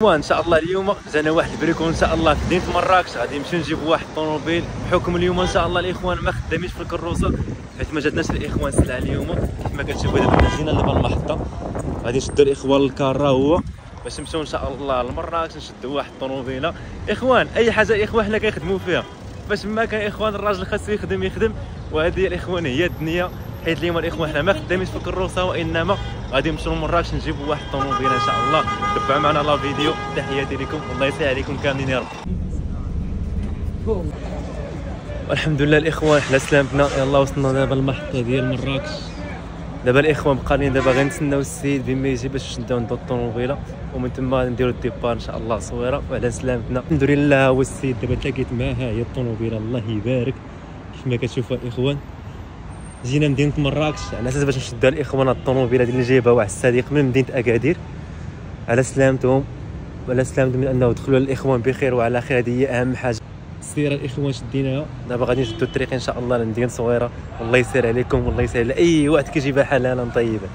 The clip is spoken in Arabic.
وان شاء الله اليوم جانا واحد البريكو ان شاء الله في مدينه مراكش، غادي نمشيو نجيبو واحد الطوموبيل. بحكم اليوم ان شاء الله الاخوان ما خدامينش في الكروسه حيت ما جاتناش الاخوان السلعه اليوم. كيف ما كتشوفوا دابا جينا لدابا المحطه، غادي نشدو الاخوان للكار هو باش نمشيو ان شاء الله لمراكش نشدو واحد الطوموبيله. اخوان اي حاجه الاخوان حنا كنخدموا فيها باش ما كان اخوان الراجل خاصو يخدم، وهذه الاخوان هي الدنيا. حيت اليوم الاخوان حنا ما خدامينش في الكروسه وانما غادي نمشيو لمراكش نجيبوا واحد الطوموبيله ان شاء الله. تبعوا معنا لا فيديو. تحياتي لكم والله يسهل عليكم كاملين يا رب. والحمد لله الاخوان حنا سلامتنا، يلا وصلنا دابا المحطه ديال مراكش. دابا الاخوان بقالين دابا غنتسناو السيد فين ما يجي باش نبداو ندو الطوموبيله، ومن ثم غادي نديرو الديبار ان شاء الله صويره وعلى سلامتنا. الحمد لله هو السيد دابا تلاقيت معاه، ها هي الطوموبيله الله يبارك. كيف ما كتشوفوا الاخوان جينا مدينه مراكش على اساس باش نشدوا الاخوان الطوموبيله اللي جايبها واحد الصديق من مدينه اكادير على سلامتهم من انه دخلوا الاخوان بخير وعلى خير. هذه هي اهم حاجه. السيره الاخوان شديناها دابا غادي نشدوا الطريق ان شاء الله لمدينه صويره. والله يسهل عليكم والله يسهل على اي واحد كيجيبها حلالا طيبه.